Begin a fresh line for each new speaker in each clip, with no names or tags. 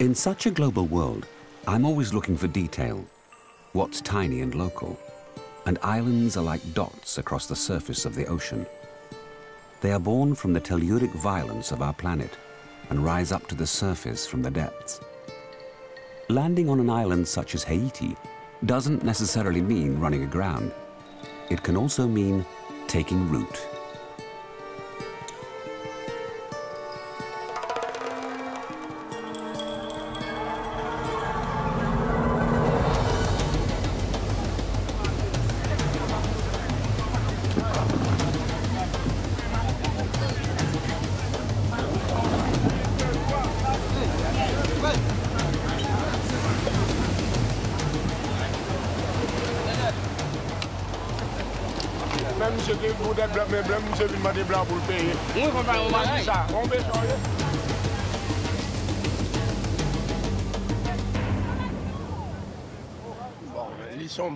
In such a global world, I'm always looking for detail, what's tiny and local, and islands are like dots across the surface of the ocean. They are born from the telluric violence of our planet and rise up to the surface from the depths. Landing on an island such as Haiti doesn't necessarily mean running aground. It can also mean taking root.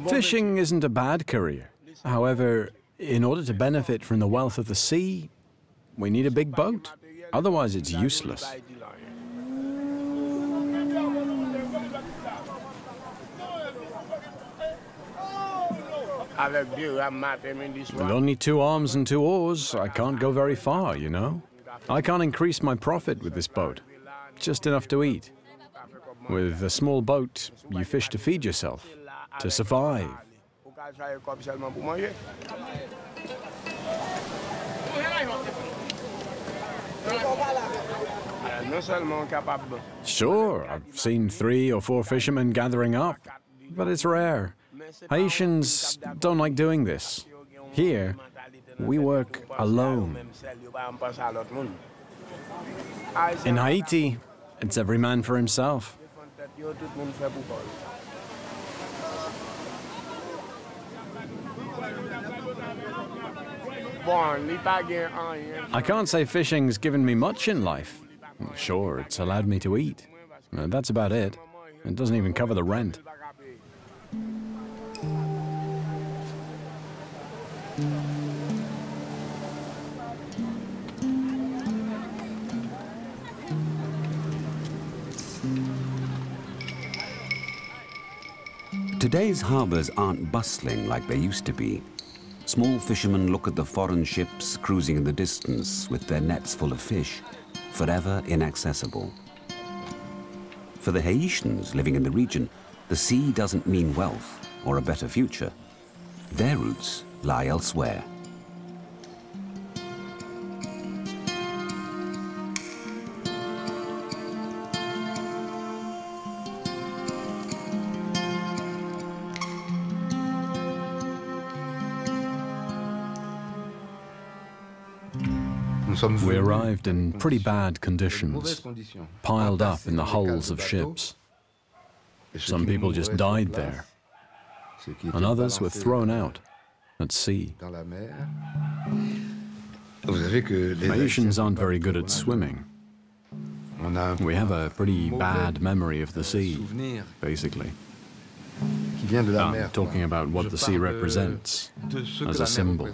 Fishing isn't a bad career. However, in order to benefit from the wealth of the sea, we need a big boat. Otherwise, it's useless. With only 2 arms and 2 oars, I can't go very far, you know? I can't increase my profit with this boat. Just enough to eat. With a small boat, you fish to feed yourself, to survive. Sure, I've seen 3 or 4 fishermen gathering up, but it's rare. Haitians don't like doing this. Here, we work alone. In Haiti, it's every man for himself. I can't say fishing's given me much in life. Sure, it's allowed me to eat. That's about it. It doesn't even cover the rent.
Today's harbors aren't bustling like they used to be. Small fishermen look at the foreign ships cruising in the distance with their nets full of fish, forever inaccessible. For the Haitians living in the region, the sea doesn't mean wealth or a better future. Their roots lie elsewhere.
We arrived in pretty bad conditions, piled up in the hulls of ships. Some people just died there, and others were thrown out at sea. Haitians aren't very good at swimming. We have a pretty bad memory of the sea, basically. I'm talking about what the sea represents as a symbol.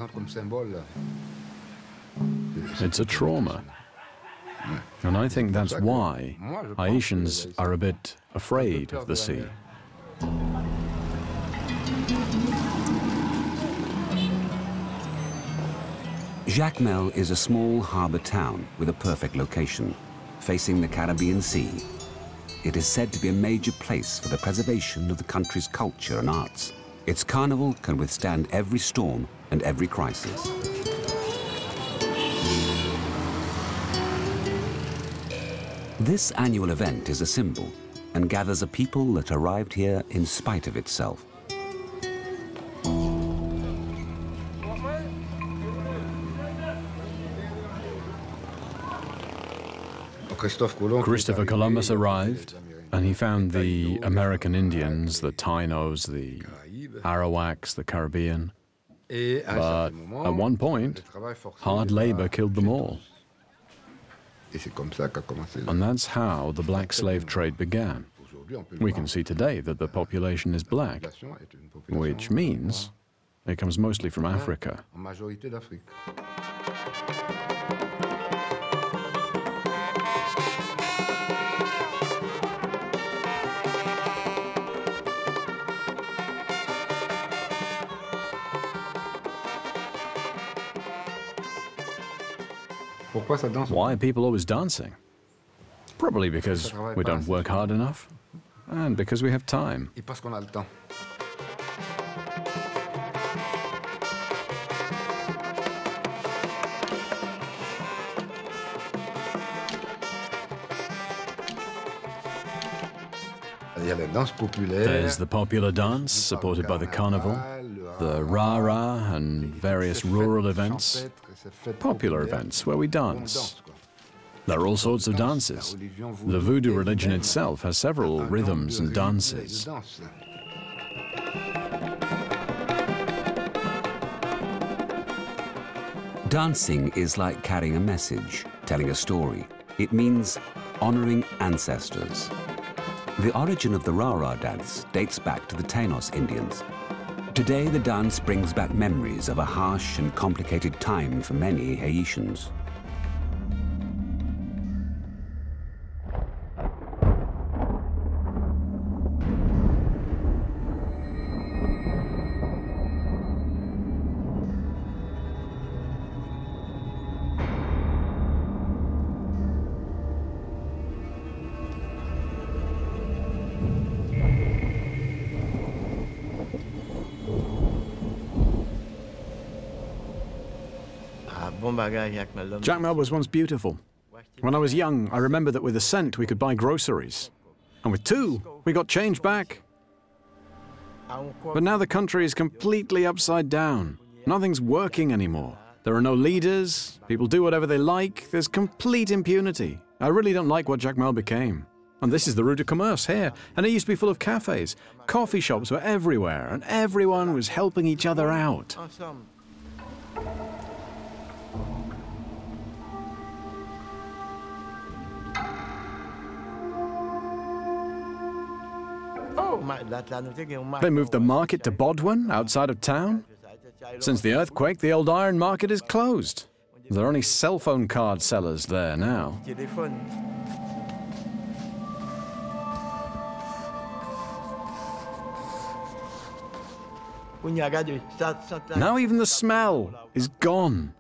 It's a trauma. And I think that's why Haitians are a bit afraid of the sea.
Jacmel is a small harbor town with a perfect location, facing the Caribbean Sea. It is said to be a major place for the preservation of the country's culture and arts. Its carnival can withstand every storm and every crisis. This annual event is a symbol and gathers a people that arrived here in spite of itself.
Christopher Columbus arrived, and he found the American Indians, the Tainos, the Arawaks, the Caribbean. But at one point, hard labor killed them all. And that's how the black slave trade began. We can see today that the population is black, which means it comes mostly from Africa. Why are people always dancing? Probably because we don't work hard enough, and because we have time. There's the popular dance, supported by the Carnival, the Rara and various rural events, popular events where we dance. There are all sorts of dances. The Voodoo religion itself has several rhythms and dances.
Dancing is like carrying a message, telling a story. It means honoring ancestors. The origin of the Rara dance dates back to the Taino Indians. Today, the dance brings back memories of a harsh and complicated time for many Haitians.
Jacmel was once beautiful. When I was young, I remember that with a cent we could buy groceries. And with 2, we got change back. But now the country is completely upside down. Nothing's working anymore. There are no leaders, people do whatever they like, there's complete impunity. I really don't like what Jacmel became. And this is the Rue de Commerce here, and it used to be full of cafes. Coffee shops were everywhere, and everyone was helping each other out. They moved the market to Bodwin, outside of town. Since the earthquake, the old iron market is closed. There are only cell phone card sellers there now. Now even the smell is gone.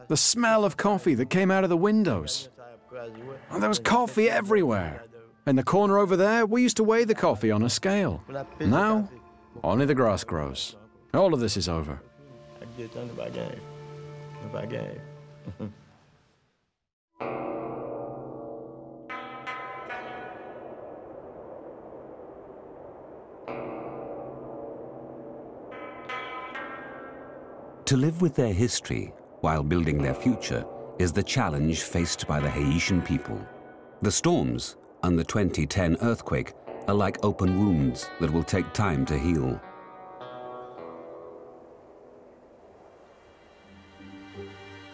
The smell of coffee that came out of the windows. And there was coffee everywhere. In the corner over there, we used to weigh the coffee on a scale. Now, only the grass grows. All of this is over.
To live with their history while building their future is the challenge faced by the Haitian people. The storms and the 2010 earthquake are like open wounds that will take time to heal.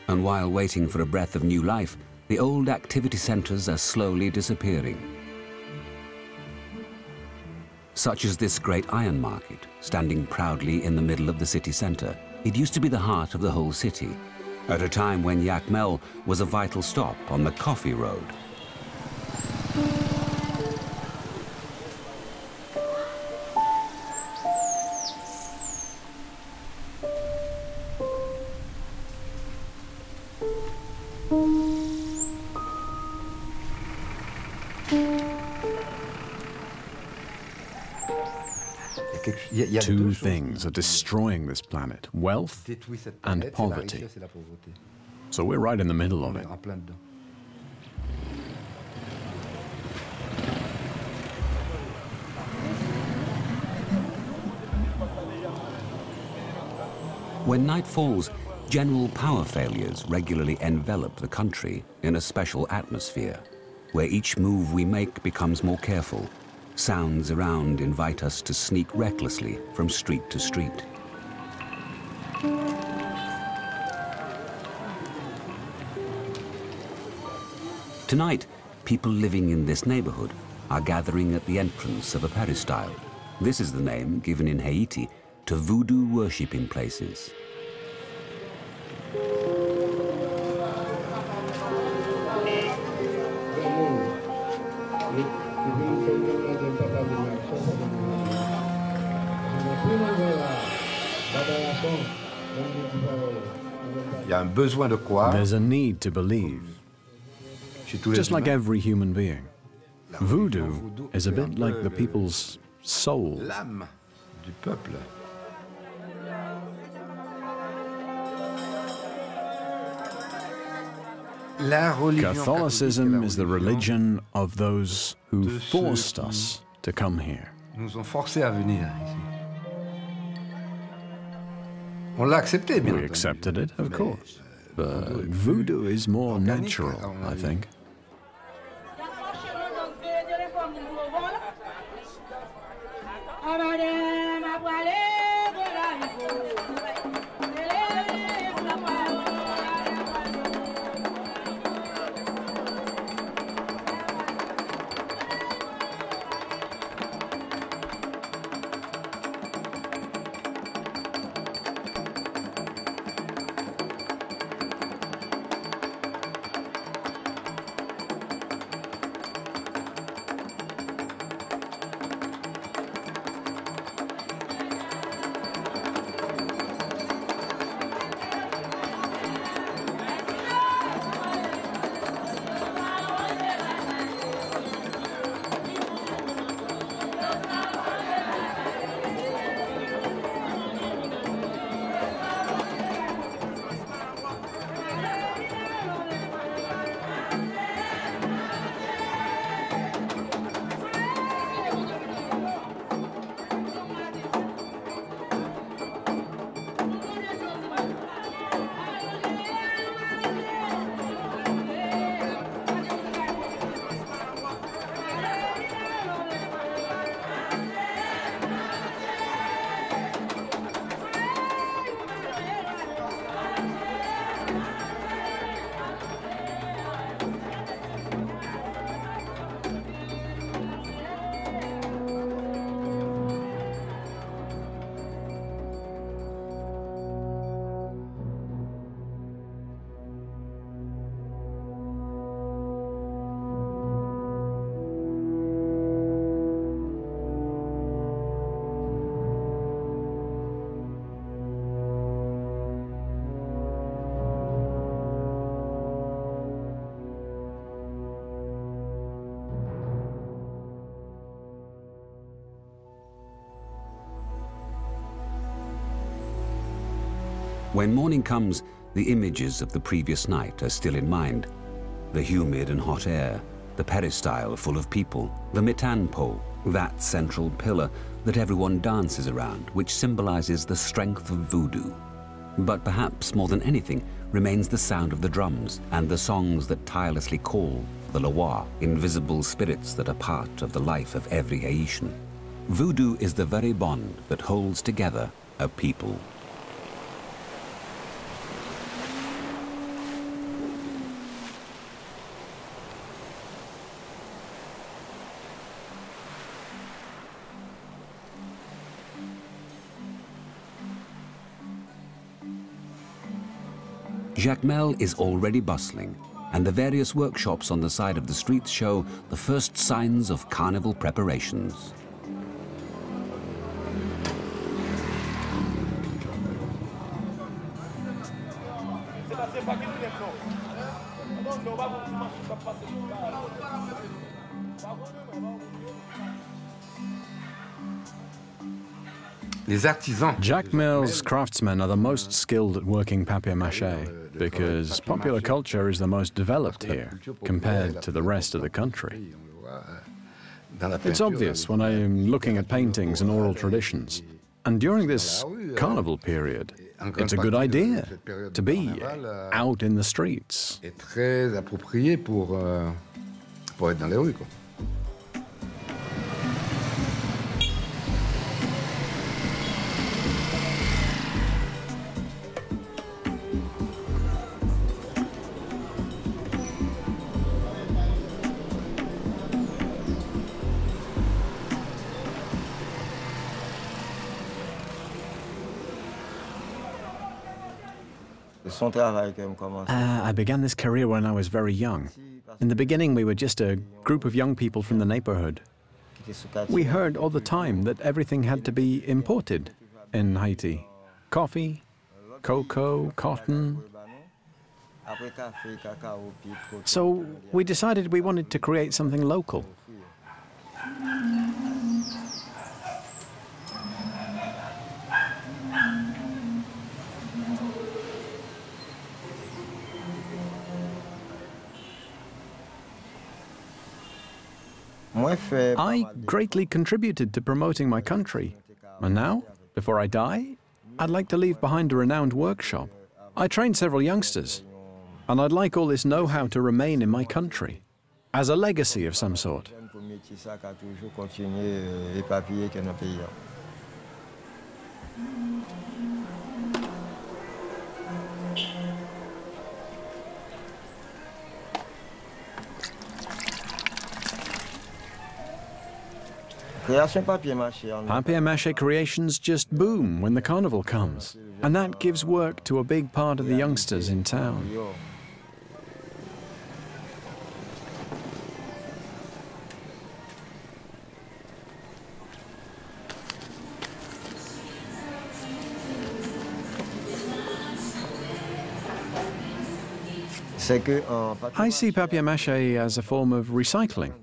And while waiting for a breath of new life, the old activity centers are slowly disappearing. Such as this great iron market, standing proudly in the middle of the city center. It used to be the heart of the whole city, at a time when Jacmel was a vital stop on the coffee road.
Two things are destroying this planet, wealth and poverty. So we're right in the middle of it.
When night falls, general power failures regularly envelop the country in a special atmosphere, where each move we make becomes more careful. Sounds around invite us to sneak recklessly from street to street. Tonight, people living in this neighborhood are gathering at the entrance of a peristyle. This is the name given in Haiti to voodoo worshipping places.
Il y a un besoin de croire.
There's a need to believe, just like every human being. Voodoo is a bit like the people's soul.
L'âme du peuple.
Catholicism is the religion of those who forced us to come here.
Nous ont forcés à venir ici. On l'a accepté, bien
We
entendu.
accepted it, of course. But voodoo is more natural, I think.
When morning comes, the images of the previous night are still in mind. The humid and hot air, the peristyle full of people, the mitan pole, that central pillar that everyone dances around, which symbolizes the strength of voodoo. But perhaps more than anything remains the sound of the drums and the songs that tirelessly call for the Loa, invisible spirits that are part of the life of every Haitian. Voodoo is the very bond that holds together a people. Jacmel is already bustling, and the various workshops on the side of the streets show the first signs of carnival preparations.
Jacmel's craftsmen are the most skilled at working papier-mâché because popular culture is the most developed here compared to the rest of the country. It's obvious when I am looking at paintings and oral traditions. And during this carnival period, it's a good idea to be out in the streets. I began this career when I was very young. In the beginning, we were just a group of young people from the neighborhood. We heard all the time that everything had to be imported in Haiti. Coffee, cocoa, cotton. So we decided we wanted to create something local. I greatly contributed to promoting my country. And now, before I die, I'd like to leave behind a renowned workshop. I trained several youngsters, and I'd like all this know-how to remain in my country, as a legacy of some sort. Papier-mâché creations just boom when the carnival comes, and that gives work to a big part of the youngsters in town. I see papier-mâché as a form of recycling.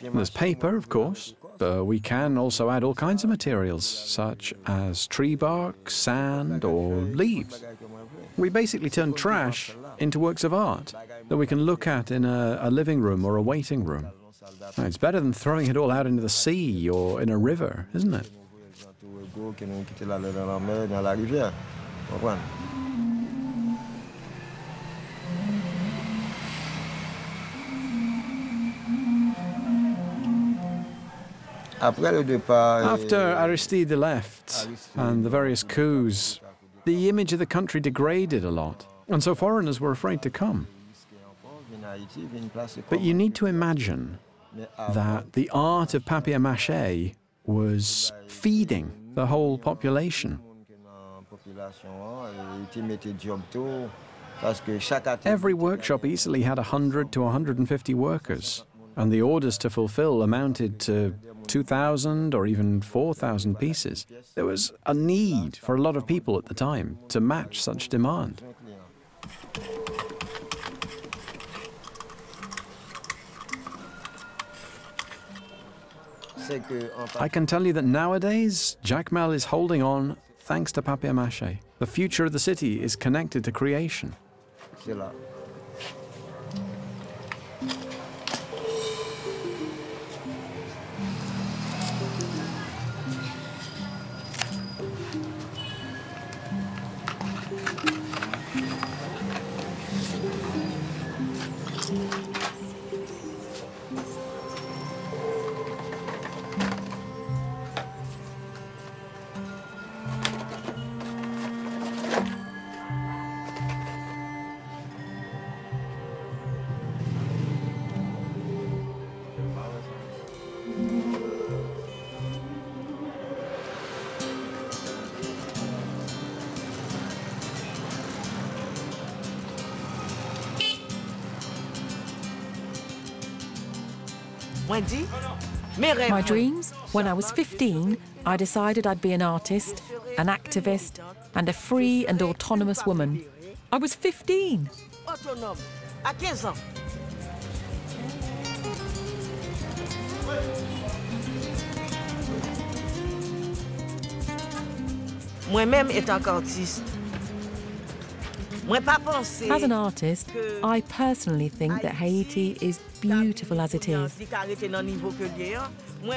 There's paper, of course, but we can also add all kinds of materials, such as tree bark, sand, or leaves. We basically turn trash into works of art that we can look at in a living room or a waiting room. It's better than throwing it all out into the sea or in a river, isn't it? After Aristide left, and the various coups, the image of the country degraded a lot, and so foreigners were afraid to come. But you need to imagine that the art of papier-mâché was feeding the whole population. Every workshop easily had 100 to 150 workers, and the orders to fulfill amounted to 2,000 or even 4,000 pieces. There was a need for a lot of people at the time to match such demand. I can tell you that nowadays, Jacmel is holding on thanks to papier-mâché. The future of the city is connected to creation.
My dreams? When I was 15, I decided I'd be an artist, an activist, and a free and autonomous woman. I was 15. As an artist, I personally think that Haiti is beautiful as it is.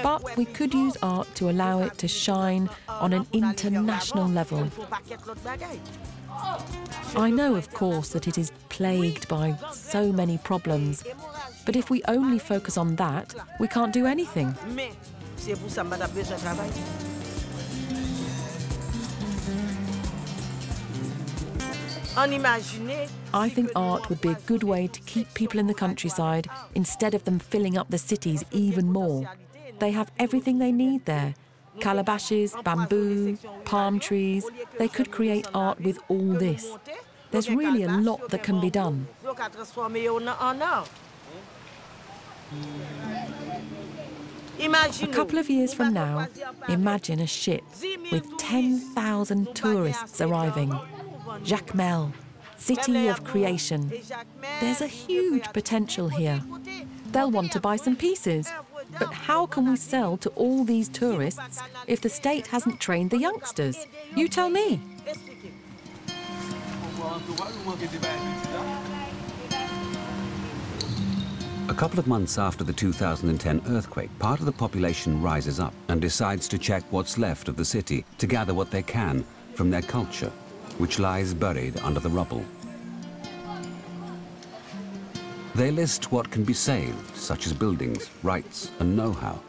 But we could use art to allow it to shine on an international level. I know, of course, that it is plagued by so many problems, but if we only focus on that, we can't do anything. I think art would be a good way to keep people in the countryside instead of them filling up the cities even more. They have everything they need there. Calabashes, bamboo, palm trees. They could create art with all this. There's really a lot that can be done. A couple of years from now, imagine a ship with 10,000 tourists arriving. Jacmel, city of creation. There's a huge potential here. They'll want to buy some pieces. But how can we sell to all these tourists if the state hasn't trained the youngsters? You tell me.
A couple of months after the 2010 earthquake, part of the population rises up and decides to check what's left of the city to gather what they can from their culture, which lies buried under the rubble. They list what can be saved, such as buildings, rights, and know-how.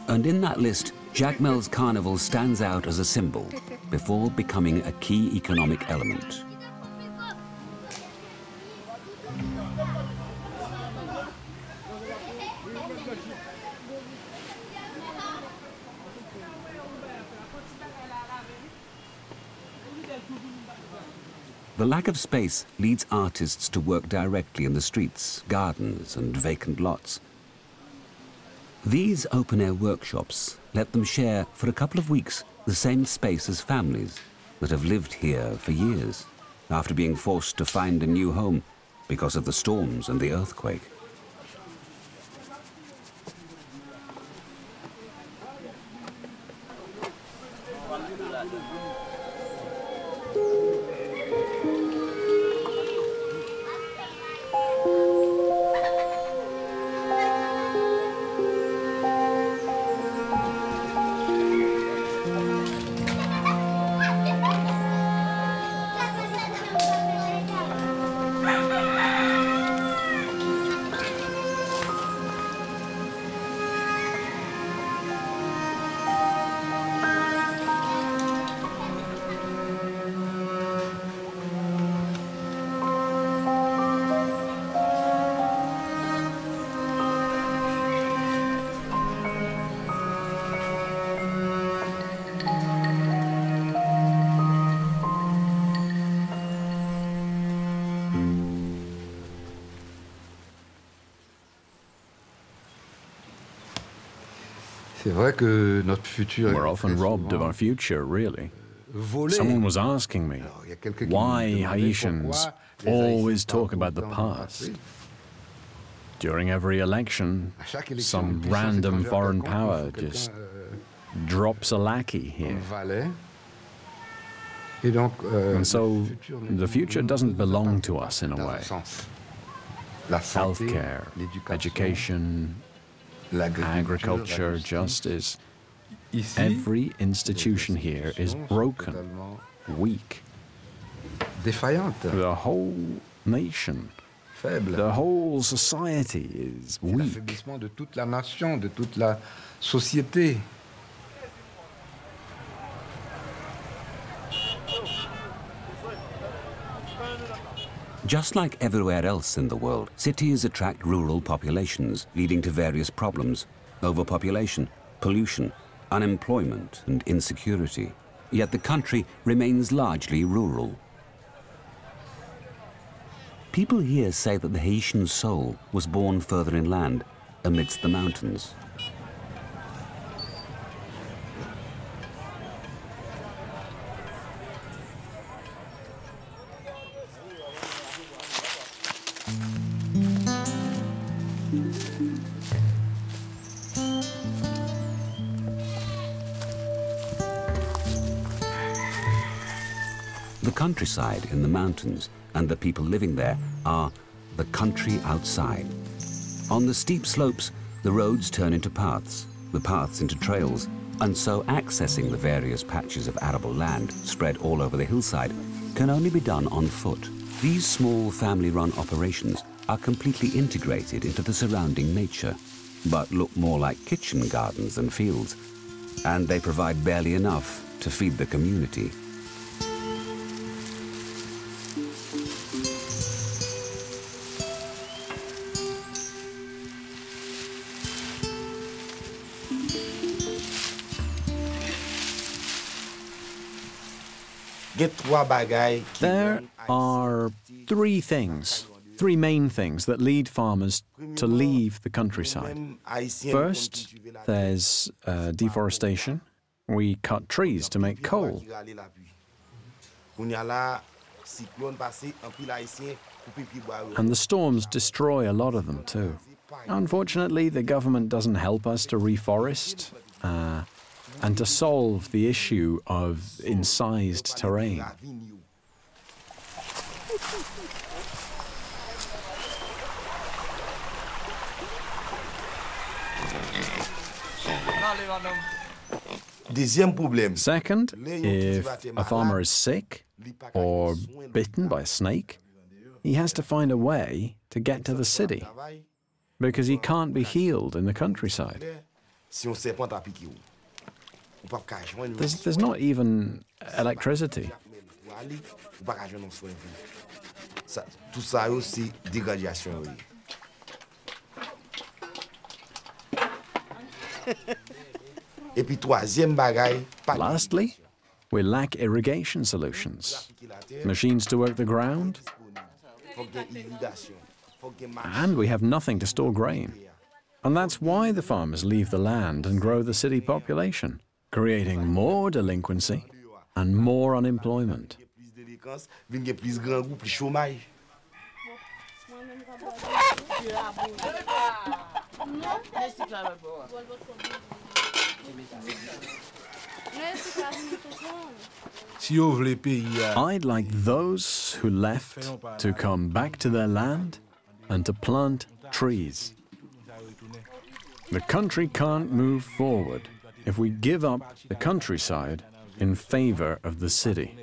And in that list, Jacmel's Carnival stands out as a symbol before becoming a key economic element. The lack of space leads artists to work directly in the streets, gardens, and vacant lots. These open-air workshops let them share for a couple of weeks the same space as families that have lived here for years after being forced to find a new home because of the storms and the earthquake.
We're often robbed of our future, really. Someone was asking me why Haitians always talk about the past. During every election, some random foreign power just drops a lackey here. And so the future doesn't belong to us in a way. Healthcare, education, agriculture, justice. Every institution here is broken, weak. The whole nation, the whole society is weak.
Just like everywhere else in the world, cities attract rural populations, leading to various problems: overpopulation, pollution, unemployment, and insecurity. Yet the country remains largely rural. People here say that the Haitian soul was born further inland, amidst the mountains. The countryside in the mountains and the people living there are the country outside. On the steep slopes, the roads turn into paths, the paths into trails, and so accessing the various patches of arable land spread all over the hillside can only be done on foot. These small family-run operations are completely integrated into the surrounding nature, but look more like kitchen gardens than fields, and they provide barely enough to feed the community.
There are three three main things that lead farmers to leave the countryside. First, there's deforestation. We cut trees to make coal. And the storms destroy a lot of them too. Unfortunately, the government doesn't help us to reforest and to solve the issue of incised terrain. Second, if a farmer is sick or bitten by a snake, he has to find a way to get to the city because he can't be healed in the countryside. There's not even electricity. Lastly, we lack irrigation solutions, machines to work the ground, and we have nothing to store grain. And that's why the farmers leave the land and grow the city population, creating more delinquency and more unemployment. I'd like those who left to come back to their land and to plant trees. The country can't move forward if we give up the countryside in favor of the city.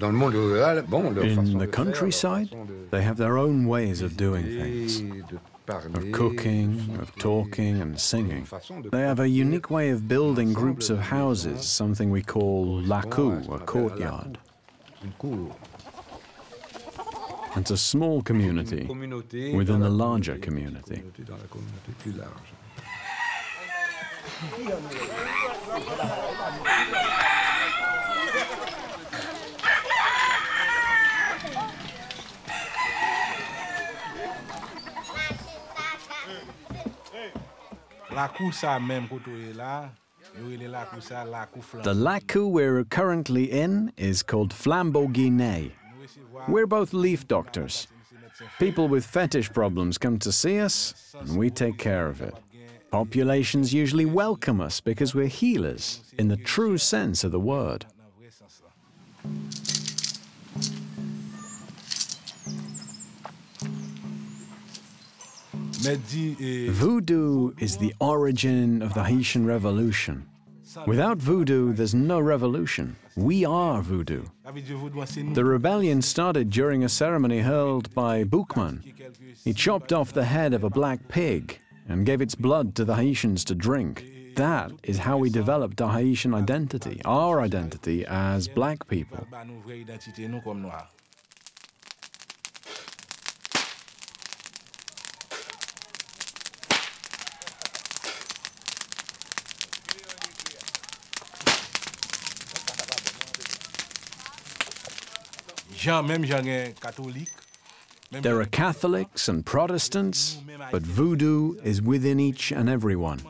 In the countryside, they have their own ways of doing things, of cooking, of talking and singing. They have a unique way of building groups of houses, something we call laku, a courtyard. It's a small community within a larger community. The laku we're currently in is called Flambeau Guinée. We're both leaf doctors. People with fetish problems come to see us, and we take care of it. Populations usually welcome us because we're healers, in the true sense of the word. Voodoo is the origin of the Haitian Revolution. Without voodoo, there's no revolution. We are voodoo. The rebellion started during a ceremony held by Boukman. He chopped off the head of a black pig and gave its blood to the Haitians to drink. That is how we developed our Haitian identity, our identity as black people. There are Catholics and Protestants, but voodoo is within each and every one,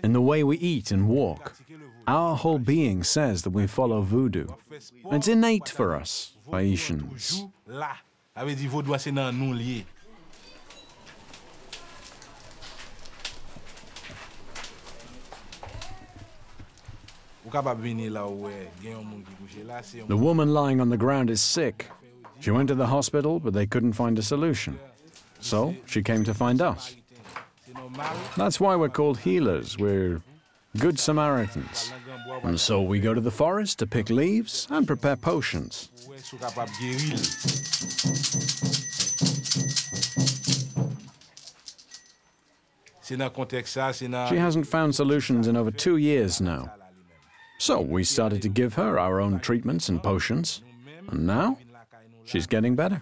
in the way we eat and walk. Our whole being says that we follow voodoo. It's innate for us, Haitians. The woman lying on the ground is sick. She went to the hospital, but they couldn't find a solution. So she came to find us. That's why we're called healers. We're good Samaritans. And so we go to the forest to pick leaves and prepare potions. She hasn't found solutions in over 2 years now. So we started to give her our own treatments and potions, and now she's getting better.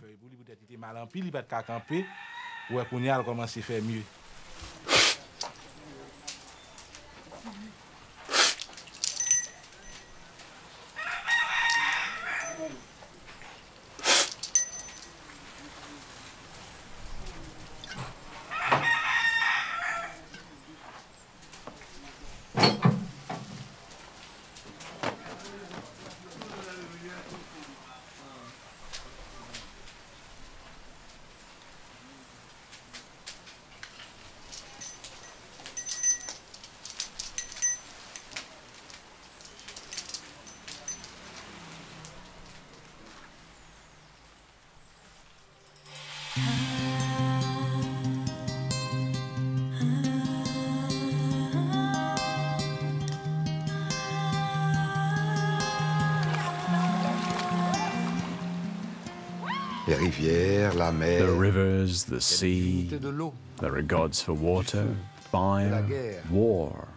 Les rivières, la mer.
The rivers, the sea. There are gods for water, fire, war.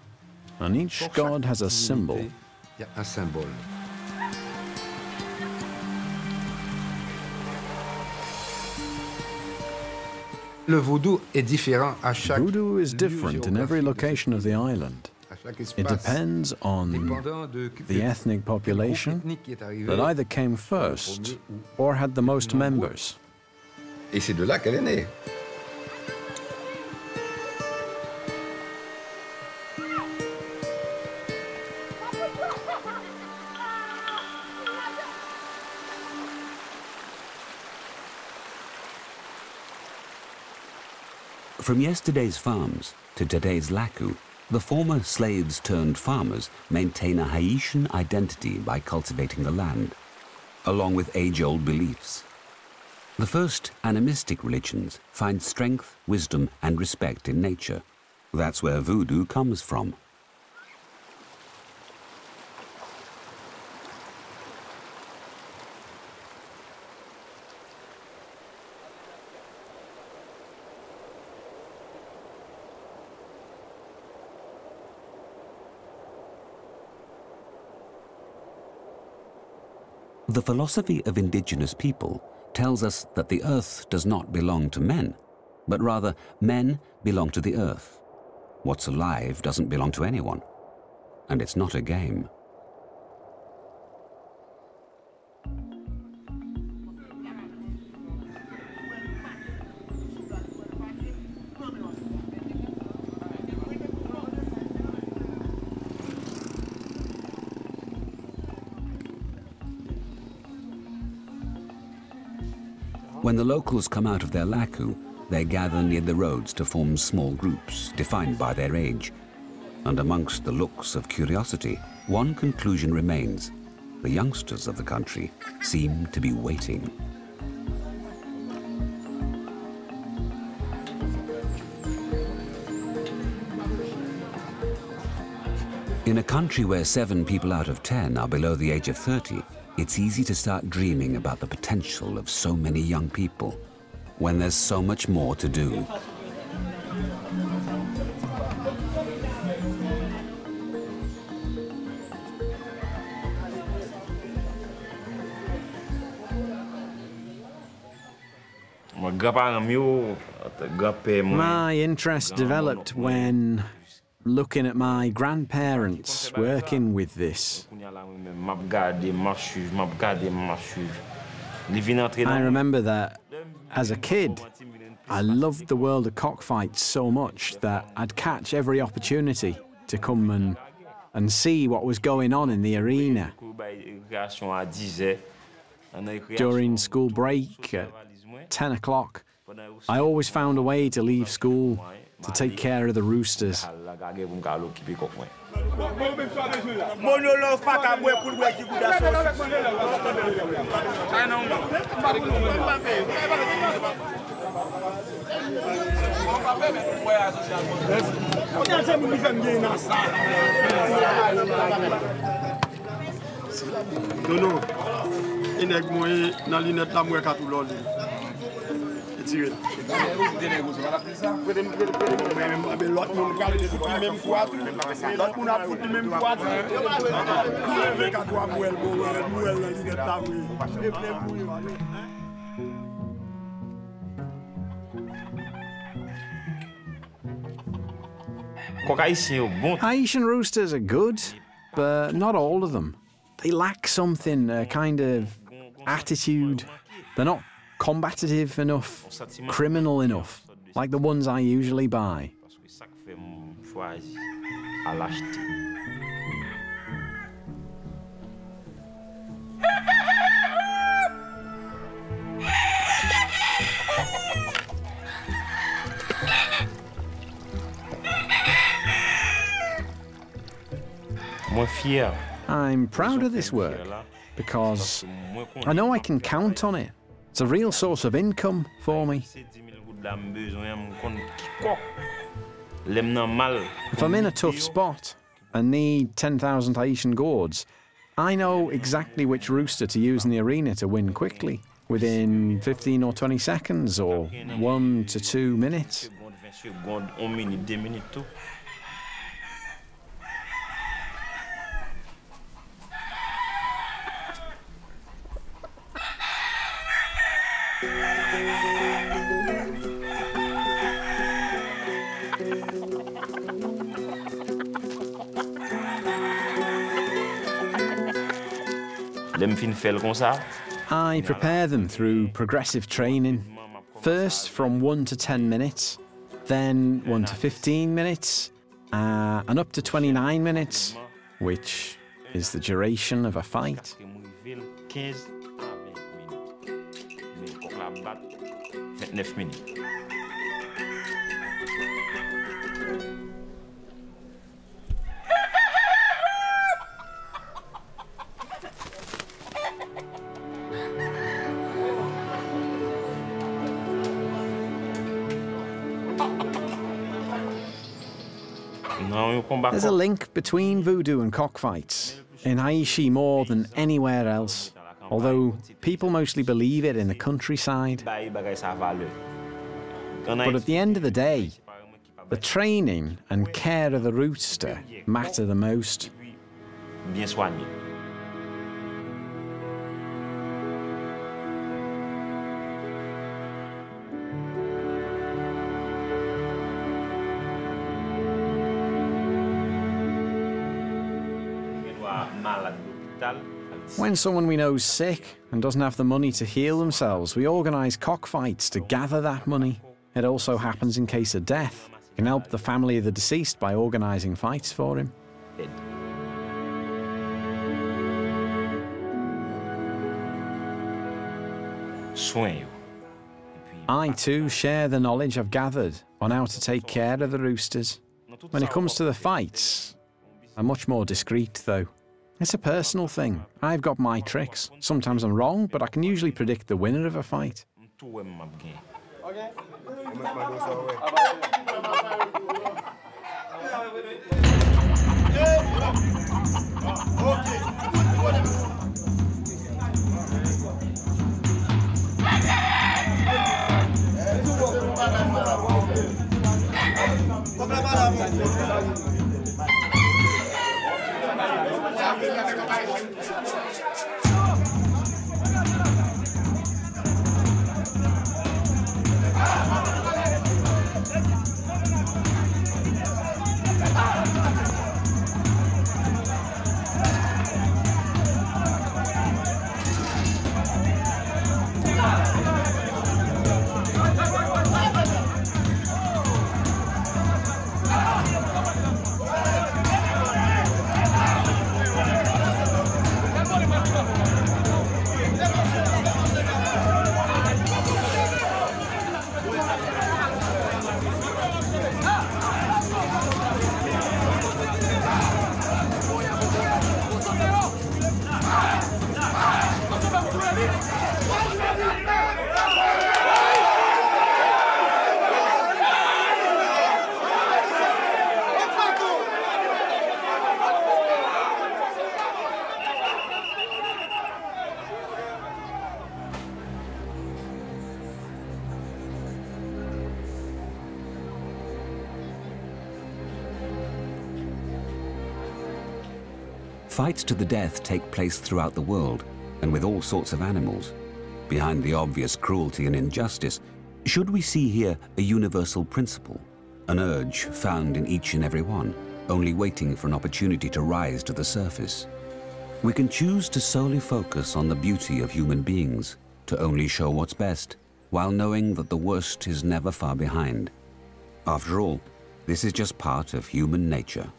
And each god has a symbol.
Il y a un symbole. Le voodoo est différent à chaque
Voodoo is different in every location of the island. It depends on the ethnic population that either came first or had the most members.
Et c'est de là qu'elle est née.
From yesterday's farms to today's laku, the former slaves turned farmers maintain a Haitian identity by cultivating the land, along with age-old beliefs. The first animistic religions find strength, wisdom, and respect in nature. That's where voodoo comes from. The philosophy of indigenous people tells us that the earth does not belong to men, but rather men belong to the earth. What's alive doesn't belong to anyone, and it's not a game. When the locals come out of their laku, they gather near the roads to form small groups defined by their age. And amongst the looks of curiosity, one conclusion remains. The youngsters of the country seem to be waiting. In a country where 7 people out of 10 are below the age of 30, it's easy to start dreaming about the potential of so many young people when there's so much more to do.
My interest developed when looking at my grandparents working with this. I remember that as a kid, I loved the world of cockfights so much that I'd catch every opportunity to come and see what was going on in the arena. During school break at 10 o'clock, I always found a way to leave school to take care of the roosters. Haitian roosters are good, but not all of them. They lack something, a kind of attitude. They're not combative enough, criminal enough, like the ones I usually buy. I'm proud of this work because I know I can count on it. It's a real source of income for me. If I'm in a tough spot and need 10,000 Haitian gourds, I know exactly which rooster to use in the arena to win quickly, within 15 or 20 seconds or 1 to 2 minutes. I prepare them through progressive training. First from 1 to 10 minutes, then 1 to 15 minutes, and up to 29 minutes, which is the duration of a fight. There's a link between voodoo and cockfights, in Haiti more than anywhere else, although people mostly believe it in the countryside. But at the end of the day, the training and care of the rooster matter the most. When someone we know is sick and doesn't have the money to heal themselves, we organise cockfights to gather that money. It also happens in case of death. You can help the family of the deceased by organising fights for him. I too share the knowledge I've gathered on how to take care of the roosters. When it comes to the fights, I'm much more discreet though. It's a personal thing. I've got my tricks. Sometimes I'm wrong, but I can usually predict the winner of a fight.
Fights to the death take place throughout the world and with all sorts of animals. Behind the obvious cruelty and injustice, should we see here a universal principle, an urge found in each and every one, only waiting for an opportunity to rise to the surface? We can choose to solely focus on the beauty of human beings, to only show what's best, while knowing that the worst is never far behind. After all, this is just part of human nature.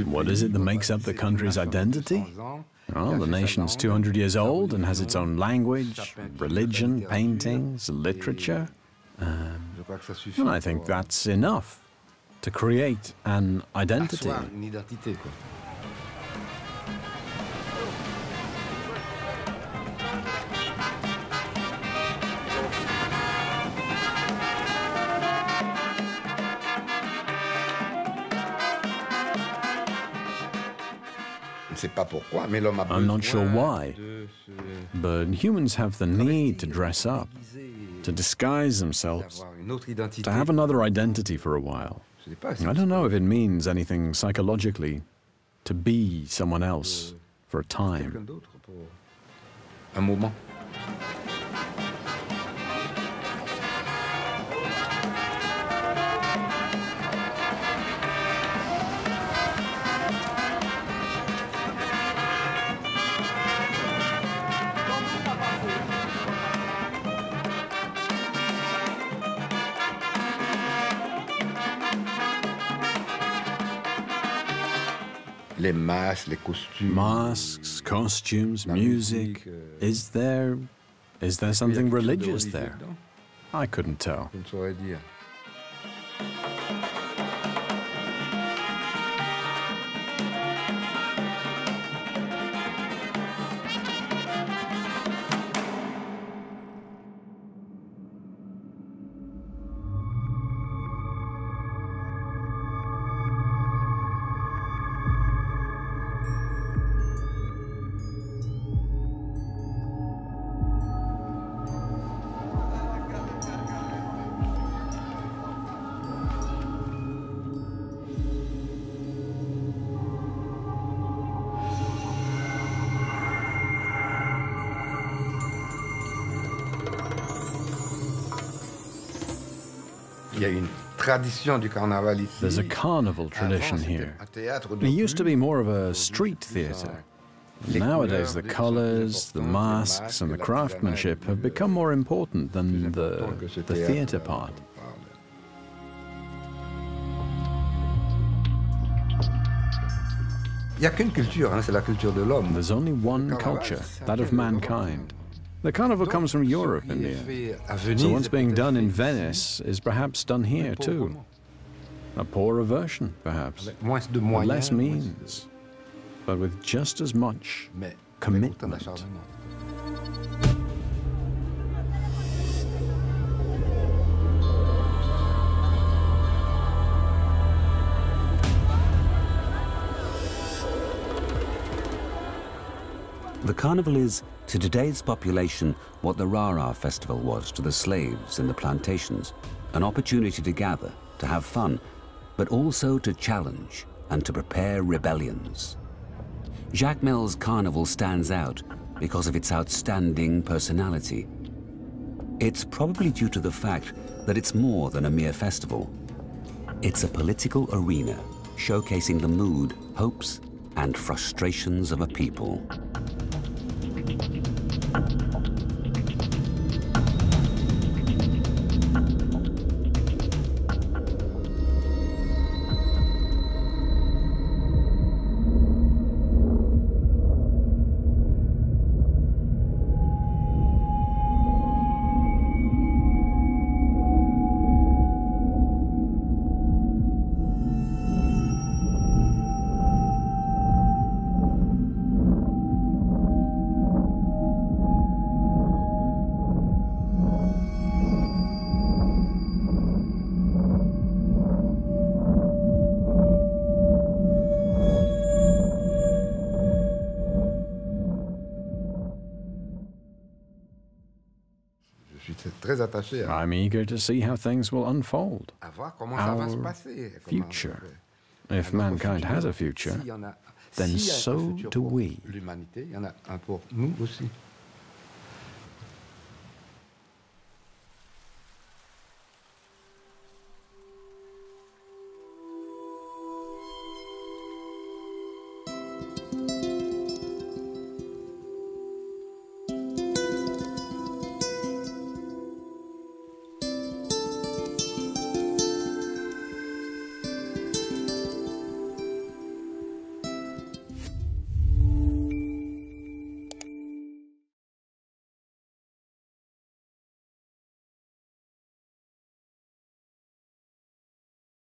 What is it that makes up the country's identity? Well, the nation's 200 years old and has its own language, religion, paintings, literature. And I think that's enough to create an identity. I'm not sure why, but humans have the need to dress up, to disguise themselves, to have another identity for a while. I don't know if it means anything psychologically, to be someone else for a time. Masks, costumes, music. Is there something religious there? I couldn't tell. There's a carnival tradition here. It used to be more of a street theatre. Nowadays, the colors, the masks, and the craftsmanship have become more important than the theatre part. There's only one culture, that of mankind. The carnival comes from Europe, India. So what's being done in Venice is perhaps done here too. A poorer version, perhaps. Less means, but with just as much commitment.
The carnival is, to today's population, what the Rara festival was to the slaves in the plantations, an opportunity to gather, to have fun, but also to challenge and to prepare rebellions. Jacmel's carnival stands out because of its outstanding personality. It's probably due to the fact that it's more than a mere festival. It's a political arena showcasing the mood, hopes, and frustrations of a people.
très attaché à
I'm eager to see how things will unfold.
voir comment ça va se
Our
passer.
future. If mankind has a future, then so do we.
L'humanité, il y en a un pour nous aussi.